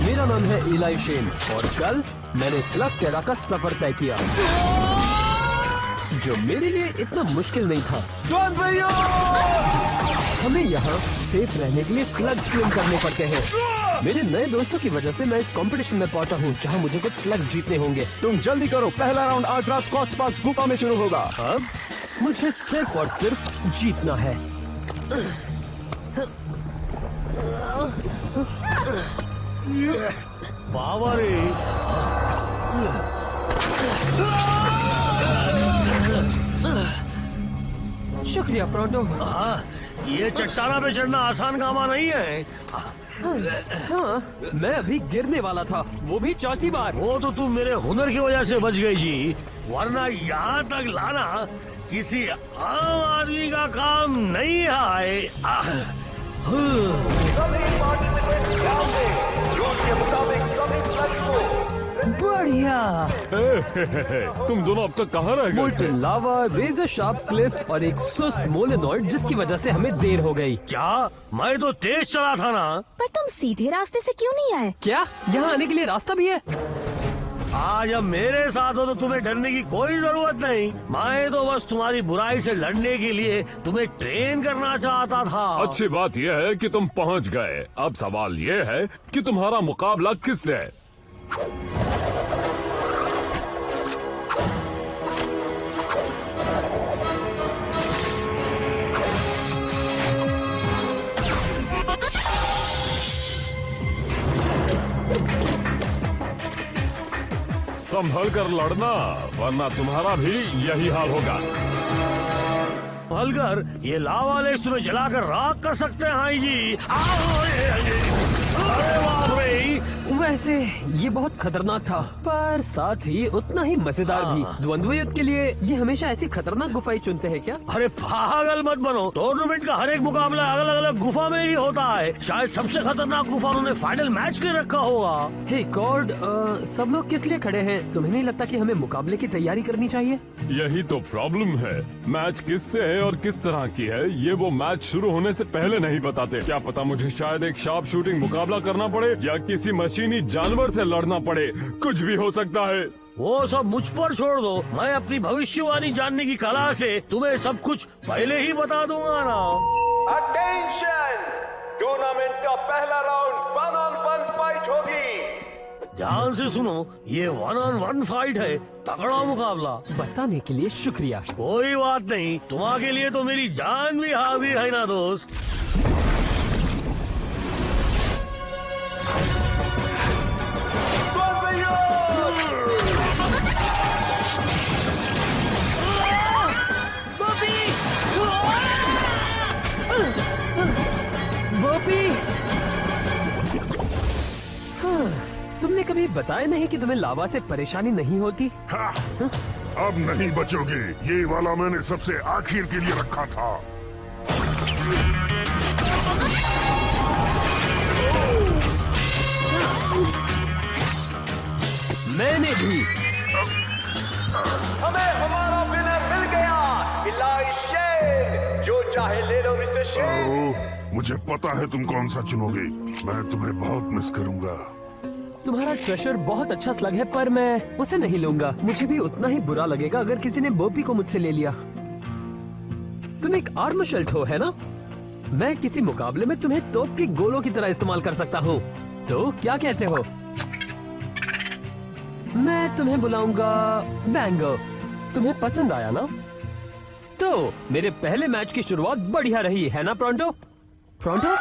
मेरा नाम है इलाई शेन और कल मैंने स्लग टेरा का सफर तय किया, जो मेरे लिए इतना मुश्किल नहीं था। हमें यहाँ सेफ रहने के लिए स्लग स्विम करने पड़ते हैं। मेरे नए दोस्तों की वजह से मैं इस कंपटीशन में पहुंचा हूँ, जहाँ मुझे कुछ स्लग्स जीतने होंगे। तुम जल्दी करो, पहला राउंड आज रात स्कॉच स्पार्क्स गुफा में शुरू होगा। अब मुझे सिर्फ और सिर्फ जीतना है। बाबा रे, शुक्रिया प्रोंटो। हाँ, ये चट्टाना पे चढ़ना आसान काम नहीं है। हाँ, मैं अभी गिरने वाला था, वो भी चौथी बार। वो तो तुम मेरे हुनर की वजह से बच गई जी, वरना यहाँ तक लाना किसी आम आदमी का काम नहीं है। बढ़िया। तुम दोनों अब तक कहाँ रह गए? मोल्टन लावा, रेजर शार्प क्लिफ्स और एक सुस्त मोलेनॉइड, जिसकी वजह से हमें देर हो गई। क्या? मैं तो तेज चला था ना। पर तुम सीधे रास्ते से क्यों नहीं आए? क्या यहाँ आने के लिए रास्ता भी है? आज अब मेरे साथ हो तो तुम्हें डरने की कोई जरूरत नहीं। मैं तो बस तुम्हारी बुराई से लड़ने के लिए तुम्हें ट्रेन करना चाहता था। अच्छी बात यह है कि तुम पहुंच गए। अब सवाल ये है कि तुम्हारा मुकाबला किससे है? संभल कर लड़ना, वरना तुम्हारा भी यही हाल होगा। हलकर ये लावा लेस तुम्हें जलाकर राख कर सकते हैं जी। अरे बाप रे! वैसे ये बहुत खतरनाक था, पर साथ ही उतना ही मजेदार भी। द्वंद्व युद्ध के लिए ये हमेशा ऐसी खतरनाक गुफाएं चुनते हैं क्या? अरे पागल मत बनो, टूर्नामेंट का हर एक मुकाबला अलग अलग गुफा में ही होता है। शायद सबसे खतरनाक गुफा उन्होंने फाइनल मैच के लिए रखा होगा। हे गॉड, सब लोग किस लिए खड़े हैं? तुम्हें नहीं लगता कि हमें मुकाबले की तैयारी करनी चाहिए? यही तो प्रॉब्लम है। मैच किससे है और किस तरह की है, ये वो मैच शुरू होने से पहले नहीं बताते। क्या पता मुझे शायद एक शार्प शूटिंग मुकाबला करना पड़े या किसी मशीनी जानवर से लड़ना पड़े। कुछ भी हो सकता है। वो सब मुझ पर छोड़ दो, मैं अपनी भविष्यवाणी जानने की कला से तुम्हें सब कुछ पहले ही बता दूंगा ना। अटेंशन! टूर्नामेंट का पहला राउंड 1-on-1 फाइट होगी। ध्यान से सुनो, ये 1-on-1 फाइट है, तगड़ा मुकाबला। बताने के लिए शुक्रिया। कोई बात नहीं, तुम्हारे लिए तो मेरी जान भी हाजिर है ना दोस्त। तुमने कभी बताया नहीं कि तुम्हें लावा से परेशानी नहीं होती? हाँ, अब नहीं बचोगे। ये वाला मैंने सबसे आखिर के लिए रखा था। मैंने भी। हमें हमारा विनर मिल गया, इलाई शेन। जो चाहे ले लो मिस्टर शेन। ओह, मुझे पता है तुम कौन सा चुनोगे। मैं तुम्हें बहुत मिस करूंगा। तुम्हारा ट्रेशर बहुत अच्छा स्लग है, पर मैं उसे नहीं लूंगा। मुझे भी उतना ही बुरा लगेगा अगर किसी ने बोपी को मुझसे ले लिया। तुम एक आर्म शल्ट हो, है ना? मैं किसी मुकाबले में तुम्हें तोप के गोलों की तरह इस्तेमाल कर सकता हूँ। तो क्या कहते हो? मैं तुम्हें बुलाऊंगा बैंगो। तुम्हें पसंद आया ना? तो मेरे पहले मैच की शुरुआत बढ़िया रही, है ना प्रोंटो? प्रोंटो?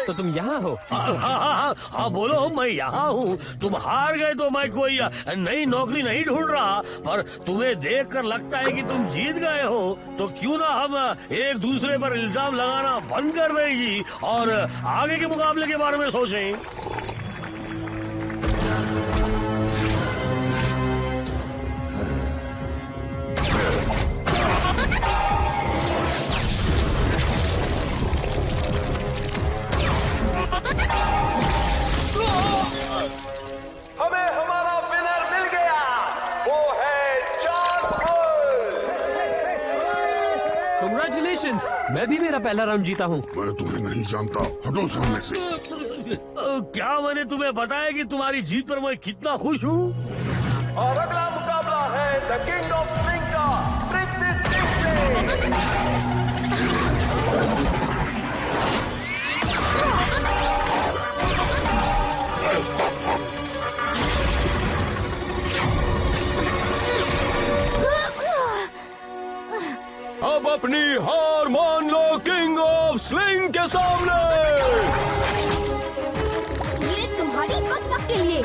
तो तुम यहाँ हो? हाँ, बोलो, मैं यहाँ हूँ। तुम हार गए तो मैं कोई नई नौकरी नहीं ढूंढ रहा, पर तुम्हें देखकर लगता है कि तुम जीत गए हो। तो क्यों ना हम एक दूसरे पर इल्जाम लगाना बंद कर दें जी, और आगे के मुकाबले के बारे में सोचें। हमें हमारा विनर मिल गया, वो है जॉन बुल। Congratulations! मैं भी मेरा पहला राउंड जीता हूँ। मैं तुम्हें नहीं जानता, हटो सामने से। क्या मैंने तुम्हें बताया कि तुम्हारी जीत पर मैं कितना खुश हूँ? और अगला मुकाबला है द किंग ऑफ स्लिंग का प्रिंस से। अब अपनी हार मान लो किंग ऑफ स्लिंग के सामने। ये तुम्हारी बकबक के लिए।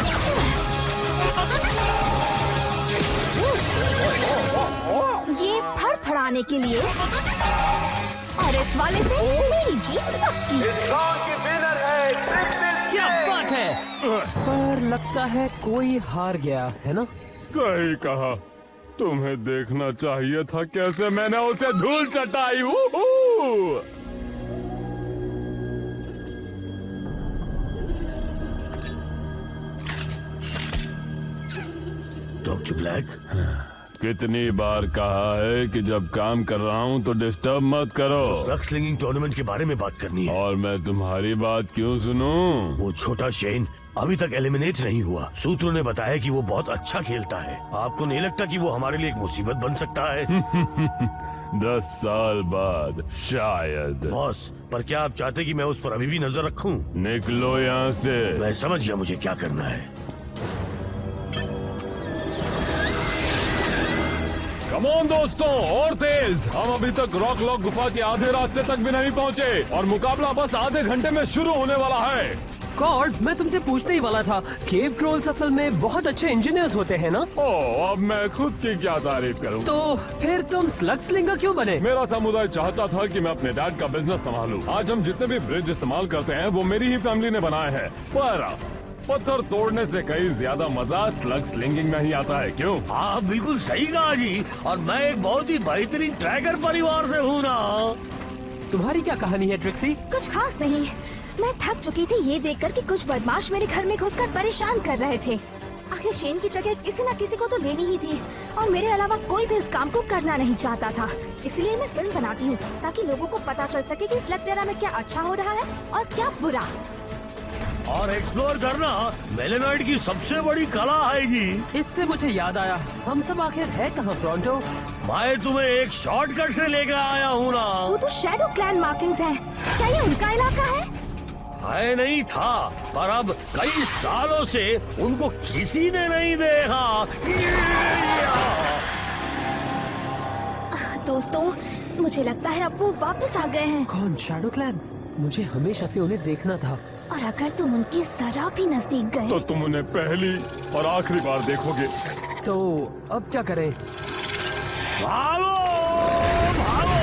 ये फड़फड़ाने के लिए। और इस वाले से मेरी जीत पक्की। इस राउंड की विनर है प्रिंस। क्या बात है? पर लगता है कोई हार गया है ना? सही कहा, तुम्हें देखना चाहिए था कैसे मैंने उसे धूल चटाई। डॉक्टर ब्लैक, कितनी बार कहा है कि जब काम कर रहा हूँ तो डिस्टर्ब मत करो। रग स्लिंगिंग टूर्नामेंट के बारे में बात करनी है। और मैं तुम्हारी बात क्यों सुनूं? वो छोटा शेन अभी तक एलिमिनेट नहीं हुआ। सूत्रों ने बताया कि वो बहुत अच्छा खेलता है। आपको नहीं लगता कि वो हमारे लिए एक मुसीबत बन सकता है? 10 साल बाद शायद। बॉस, पर क्या आप चाहते कि मैं उस पर अभी भी नजर रखूं? निकलो यहाँ से। मैं समझ गया मुझे क्या करना है। कमोन दोस्तों, और तेज। हम अभी तक रॉक लॉक गुफा के आधे रास्ते तक भी नहीं पहुँचे और मुकाबला बस आधे घंटे में शुरू होने वाला है। कॉर्ड, मैं तुमसे पूछने ही वाला था, केव ट्रोल्स असल में बहुत अच्छे इंजीनियर्स होते हैं ना? ओह, अब मैं खुद की क्या तारीफ करूं? तो फिर तुम स्लग स्लिंगर क्यों बने? मेरा समुदाय चाहता था कि मैं अपने डैड का बिजनेस संभालूं। आज हम जितने भी ब्रिज इस्तेमाल करते हैं वो मेरी ही फैमिली ने बनाए हैं। पर पत्थर तोड़ने से कहीं ज्यादा मजा स्लग स्लिंगिंग में ही आता है, क्यों? आप बिल्कुल सही कहा जी। और मैं एक बहुत ही बेहतरीन ट्रैकर परिवार से हूँ ना। तुम्हारी क्या कहानी है ट्रिक्सी? कुछ खास नहीं, मैं थक चुकी थी ये देखकर कि कुछ बदमाश मेरे घर में घुसकर परेशान कर रहे थे। आखिर शेन की जगह किसी न किसी को तो लेनी ही थी और मेरे अलावा कोई भी इस काम को करना नहीं चाहता था। इसलिए मैं फिल्म बनाती हूँ ताकि लोगों को पता चल सके कि स्लेक्टेरा में क्या अच्छा हो रहा है और क्या बुरा। और एक्सप्लोर करना मेलेनॉइड की सबसे बड़ी कला है जी। इससे मुझे याद आया, हम सब आखिर है कहाँ ब्रॉन्टो? मैं तुम्हें एक शॉर्टकट से लेकर आया हूँ ना। वो तो शैडो क्लैन मार्किंग्स हैं। क्या ये उनका इलाका है? है नहीं था, पर अब कई सालों से उनको किसी ने नहीं देखा। दोस्तों, मुझे लगता है अब वो वापस आ गए हैं। कौन? Shadow clan? मुझे हमेशा से उन्हें देखना था। और अगर तुम उनके जरा भी नजदीक गए तो तुम उन्हें पहली और आखिरी बार देखोगे। तो अब क्या करें? भागो भागो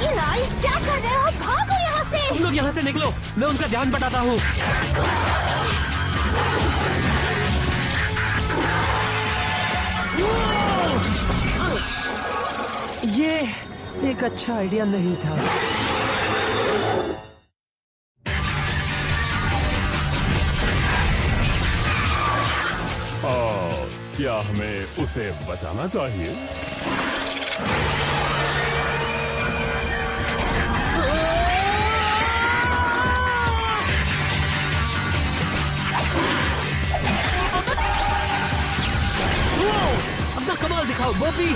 इलाई, क्या कर रहे हो? भागो यहाँ से। तुम लोग यहाँ से निकलो, मैं उनका ध्यान बटाता हूँ। ये एक अच्छा आइडिया नहीं था। क्या हमें उसे बचाना चाहिए? अपना कमाल दिखाओ बॉबी।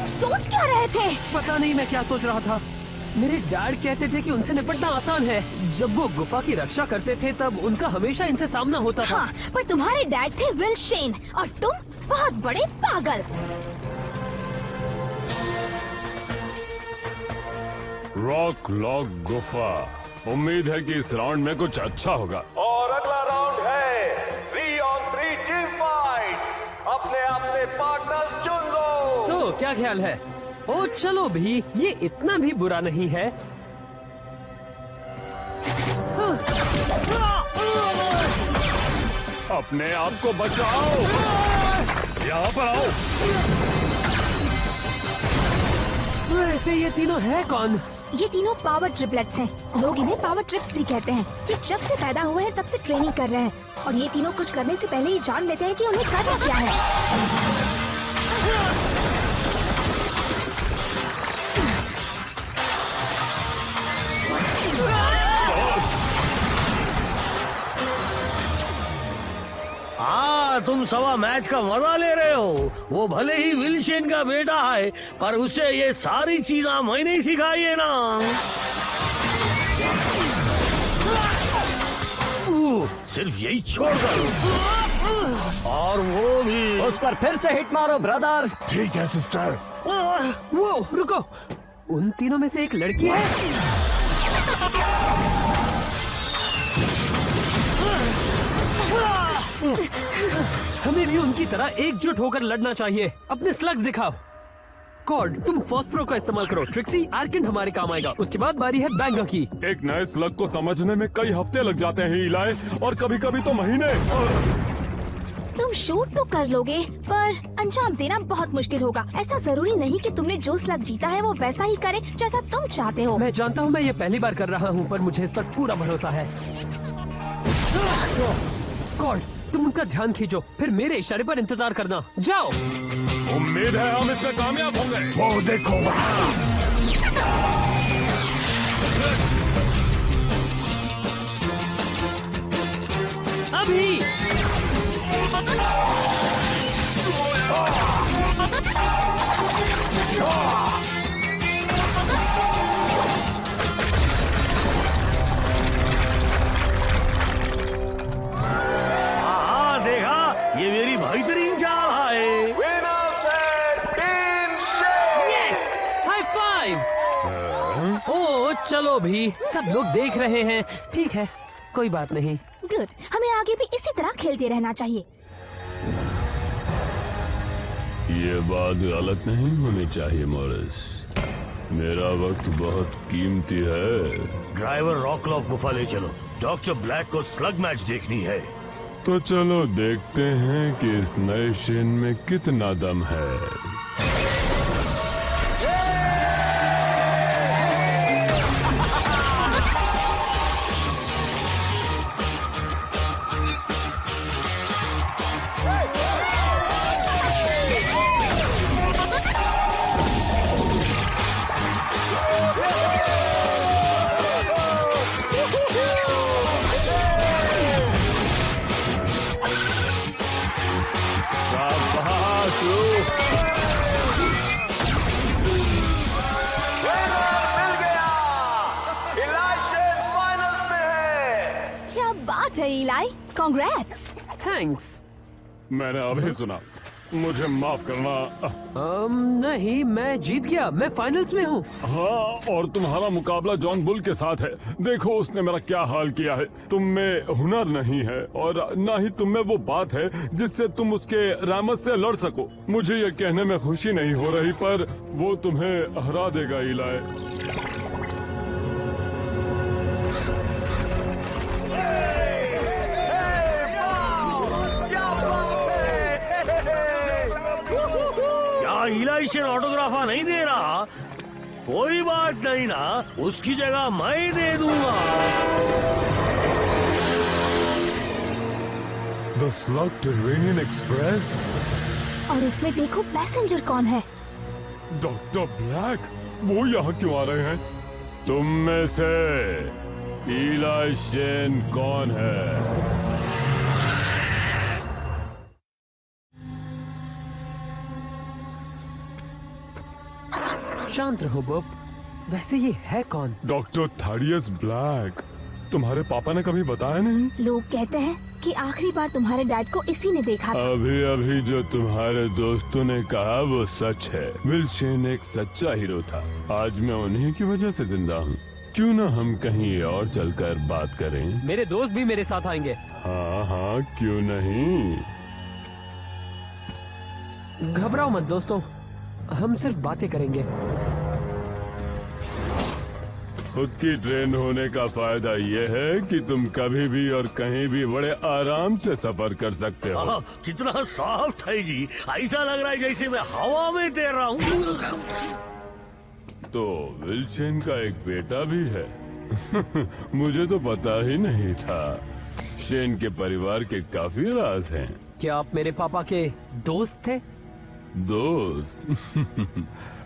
सोच क्या रहे थे? पता नहीं मैं क्या सोच रहा था। मेरे डैड कहते थे कि उनसे निपटना आसान है। जब वो गुफा की रक्षा करते थे तब उनका हमेशा इनसे सामना होता था। हाँ, पर तुम्हारे डैड थे विल शेन और तुम बहुत बड़े पागल। रॉक लॉक गुफा। उम्मीद है कि इस राउंड में कुछ अच्छा होगा। और अगला राउंड है 3 on 3 टीम फाइट। अपने अपने पार्टनर्स चुन लो। तो क्या ख्याल है? ओ चलो भी, ये इतना भी बुरा नहीं है। अपने आप को बचाओ। यहाँ पर आओ। वैसे ये तीनों है कौन? ये तीनों पावर ट्रिपलेट्स हैं। लोग इन्हें पावर ट्रिप्स भी कहते हैं। ये जब से पैदा हुए हैं तब से ट्रेनिंग कर रहे हैं और ये तीनों कुछ करने से पहले ही जान लेते हैं कि उन्हें करना क्या है। तुम सवा मैच का मजा ले रहे हो। वो भले ही विल्शन का बेटा है, पर उसे ये सारी चीजें मैंने ही सिखाई है ना। सिर्फ यही छोड़ दो। और वो भी उस पर फिर से हिट मारो ब्रदर। ठीक है सिस्टर। वो रुको, उन तीनों में से एक लड़की है। हमें भी उनकी तरह एकजुट होकर लड़ना चाहिए। अपने स्लग्स दिखाओ। कॉर्ड, तुम फॉस्फरो का इस्तेमाल करो। ट्रिक्सी, आर्केंट हमारे काम आएगा। उसके बाद बारी है बैंगा की। एक नए स्लग को समझने में कई हफ्ते लग जाते हैं इलाय, और कभी कभी तो महीने। तुम शूट तो कर लोगे, पर अंजाम देना बहुत मुश्किल होगा। ऐसा जरूरी नहीं कि तुमने जो स्लग जीता है वो वैसा ही करे जैसा तुम चाहते हो। मैं जानता हूँ मैं ये पहली बार कर रहा हूँ, पर मुझे इस पर पूरा भरोसा है। कॉर्ड, तुम उनका ध्यान खींचो, फिर मेरे इशारे पर इंतजार करना। जाओ। उम्मीद है हम इसमें कामयाब होंगे। वो देखो वहाँ। अभी ये मेरी बेहतरीन चाल है। विनर्स है team Shane. Yes, high five. ओ चलो भी, सब लोग देख रहे हैं। ठीक है, कोई बात नहीं। गुड, हमें आगे भी इसी तरह खेलते रहना चाहिए। ये बात गलत नहीं होनी चाहिए मॉरिस। मेरा वक्त बहुत कीमती है। ड्राइवर रॉकलॉफ गुफा ले चलो। डॉक्टर ब्लैक को स्लग मैच देखनी है। तो चलो देखते हैं कि इस नए शेन में कितना दम है। मिल गया। इलाय शेन फाइनल्स में है। क्या बात है इलाई, कांग्रेट्स। थैंक्स। मैंने अभी सुना, मुझे माफ करना। नहीं, मैं जीत गया। मैं फाइनल्स में हूँ। हाँ, और तुम्हारा मुकाबला जॉन बुल के साथ है। देखो उसने मेरा क्या हाल किया है। तुम में हुनर नहीं है और ना ही तुम में वो बात है जिससे तुम उसके रामत से लड़ सको। मुझे ये कहने में खुशी नहीं हो रही, पर वो तुम्हें हरा देगा इलाय। इलाई शेन ऑटोग्राफा नहीं दे रहा। कोई बात नहीं ना, उसकी जगह मैं दे दूंगा। The slug terranean express. और इसमें देखो पैसेंजर कौन है। डॉक्टर ब्लैक, वो यहाँ क्यों आ रहे हैं? तुम में से इलाई शेन कौन है? शांत रहो बॉब। वैसे ये है कौन? Doctor Thaddeus black. तुम्हारे पापा ने कभी बताया नहीं? लोग कहते हैं कि आखिरी बार तुम्हारे डैड को इसी ने देखा था। अभी अभी जो तुम्हारे दोस्तों ने कहा वो सच है। विल्शन एक सच्चा हीरो था। आज मैं उन्हीं की वजह से जिंदा हूँ। क्यों ना हम कहीं और चलकर बात करें? मेरे दोस्त भी मेरे साथ आएंगे। हाँ हाँ, क्यों नहीं। घबराओ मत दोस्तों, हम सिर्फ बातें करेंगे। खुद की ट्रेन होने का फायदा ये है कि तुम कभी भी और कहीं भी बड़े आराम से सफर कर सकते हो। कितना सॉफ्ट है जी। ऐसा लग रहा है जैसे मैं हवा में तैर रहा हूँ। तो विल्शन का एक बेटा भी है। मुझे तो पता ही नहीं था। शेन के परिवार के काफी राज हैं। क्या आप मेरे पापा के दोस्त थे? दोस्त?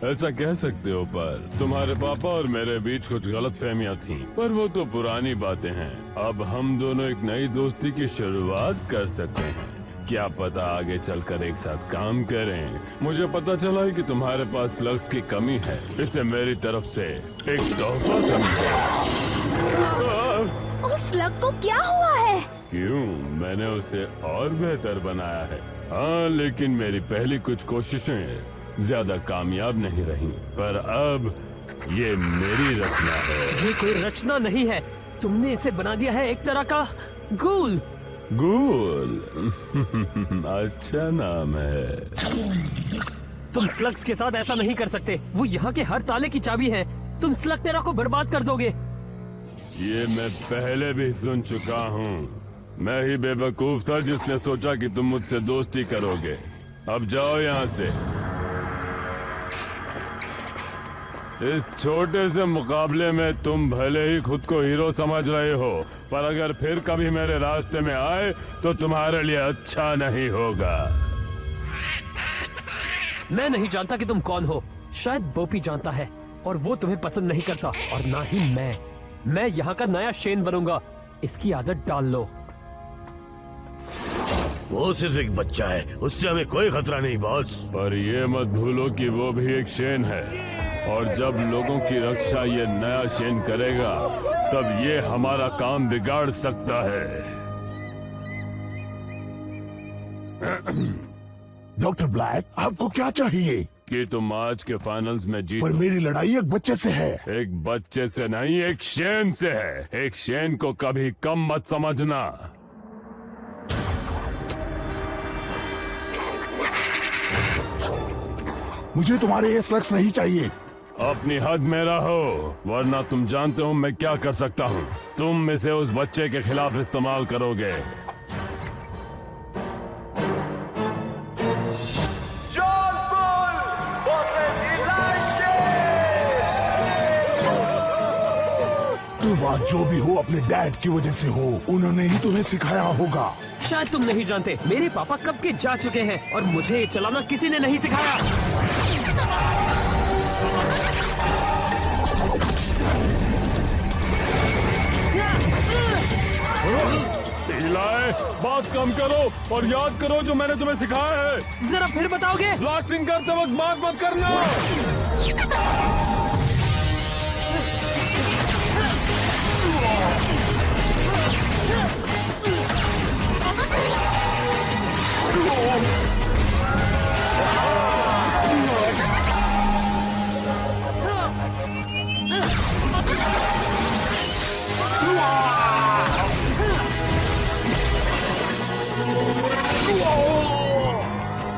ऐसा कह सकते हो, पर तुम्हारे पापा और मेरे बीच कुछ गलतफहमियां थीं, पर वो तो पुरानी बातें हैं। अब हम दोनों एक नई दोस्ती की शुरुआत कर सकते हैं। क्या पता आगे चलकर एक साथ काम करें। मुझे पता चला है कि तुम्हारे पास स्लग्स की कमी है। इसे मेरी तरफ से एक तोहफा समझो। उस स्लग को क्या हुआ है? क्यों? मैंने उसे और बेहतर बनाया है। हाँ, लेकिन मेरी पहली कुछ कोशिशें ज्यादा कामयाब नहीं रहीं। पर अब ये मेरी रचना है। ये कोई रचना नहीं है, तुमने इसे बना दिया है एक तरह का गूल। गूल? अच्छा नाम है। तुम स्लग्स के साथ ऐसा नहीं कर सकते। वो यहाँ के हर ताले की चाबी है। तुम स्लगटेरा को बर्बाद कर दोगे। ये मैं पहले भी सुन चुका हूँ। मैं ही बेवकूफ था जिसने सोचा कि तुम मुझसे दोस्ती करोगे। अब जाओ यहाँ से। इस छोटे से मुकाबले में तुम भले ही खुद को हीरो समझ रहे हो, पर अगर फिर कभी मेरे रास्ते में आए तो तुम्हारे लिए अच्छा नहीं होगा। मैं नहीं जानता कि तुम कौन हो। शायद बोपी जानता है और वो तुम्हें पसंद नहीं करता, और ना ही मैं यहाँ का नया शेन बनूंगा। इसकी आदत डाल लो। वो सिर्फ एक बच्चा है, उससे हमें कोई खतरा नहीं बॉस। पर ये मत भूलो कि वो भी एक शेन है, और जब लोगों की रक्षा ये नया शेन करेगा तब ये हमारा काम बिगाड़ सकता है। डॉक्टर ब्लैक, आपको क्या चाहिए? कि तुम आज के फाइनल्स में जीतो। पर मेरी लड़ाई एक बच्चे से है। एक बच्चे से नहीं, एक शेन से है। एक शेन को कभी कम मत समझना। मुझे तुम्हारे ये स्लग्स नहीं चाहिए। अपनी हद में रहो, वरना तुम जानते हो मैं क्या कर सकता हूँ। तुम इसे उस बच्चे के खिलाफ इस्तेमाल करोगे। John Bull versus Elisha. तुम आज जो भी हो अपने डैड की वजह से हो। उन्होंने ही तुम्हें सिखाया होगा। शायद तुम नहीं जानते, मेरे पापा कब के जा चुके हैं और मुझे ये चलाना किसी ने नहीं सिखाया। इलाय, बात कम करो और याद करो जो मैंने तुम्हें सिखाया है। जरा फिर बताओगे? ब्लास्टिंग करते वक्त बात मत करना।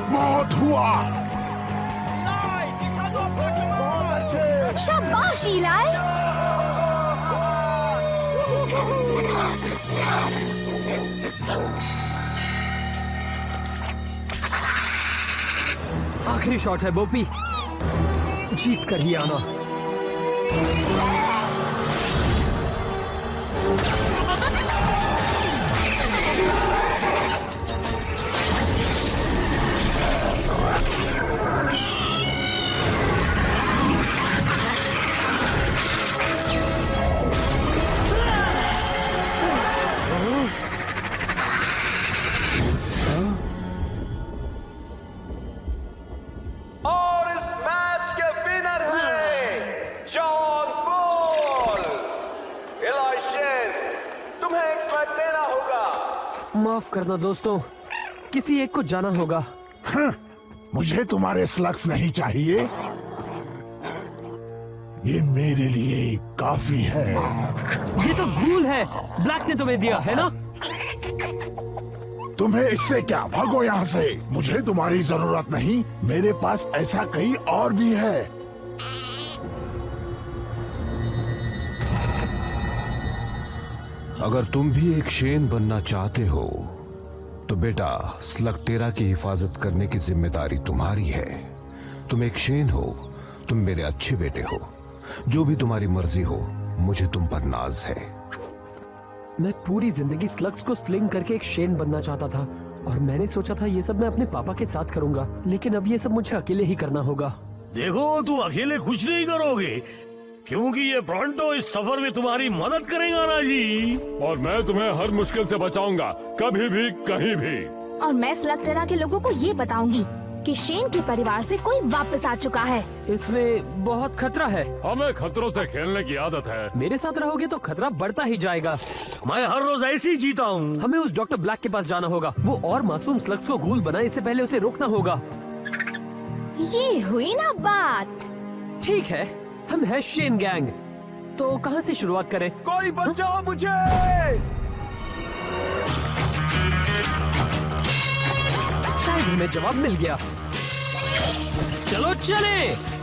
बहुत हुआ। शाबाश इलाई। आखिरी शॉट है बोपी, जीत कर ही आना। और इस मैच के विनर हैं जॉन बुल। इलाइशा, तुम्हें एक स्ट्राइक देना होगा। माफ करना दोस्तों, किसी एक को जाना होगा। मुझे तुम्हारे स्लग्स नहीं चाहिए। ये मेरे लिए काफी है। ये तो गूल है, ब्लैक ने तुम्हें दिया है ना? तुम्हें इससे क्या? भागो यहाँ से। मुझे तुम्हारी जरूरत नहीं। मेरे पास ऐसा कई और भी है। अगर तुम भी एक शेन बनना चाहते हो तो बेटा, स्लगटेरा की हिफाजत करने की जिम्मेदारी तुम्हारी है। तुम एक शेन हो, तुम मेरे अच्छे बेटे हो। जो भी तुम्हारी मर्जी हो, मुझे तुम पर नाज है। मैं पूरी जिंदगी स्लग्स को स्लिंग करके एक शेन बनना चाहता था और मैंने सोचा था ये सब मैं अपने पापा के साथ करूंगा, लेकिन अब ये सब मुझे अकेले ही करना होगा। देखो तुम अकेले कुछ नहीं करोगे, क्योंकि ये ब्रॉन्टो इस सफर में तुम्हारी मदद करेगा ना जी। और मैं तुम्हें हर मुश्किल से बचाऊंगा, कभी भी कहीं भी। और मैं स्लगटेरा के लोगों को ये बताऊंगी कि शेन के परिवार से कोई वापस आ चुका है। इसमें बहुत खतरा है। हमें खतरों से खेलने की आदत है। मेरे साथ रहोगे तो खतरा बढ़ता ही जाएगा। मैं हर रोज ऐसे ही जीता हूँ। हमें उस डॉक्टर ब्लैक के पास जाना होगा। वो और मासूम स्लग्स को गूल बनाए, इससे पहले उसे रोकना होगा। ये हुई ना बात। ठीक है, हम है शेन गैंग, तो कहाँ से शुरुआत करें? कोई बचाओ मुझे। शायद हमें जवाब मिल गया। चलो चलें।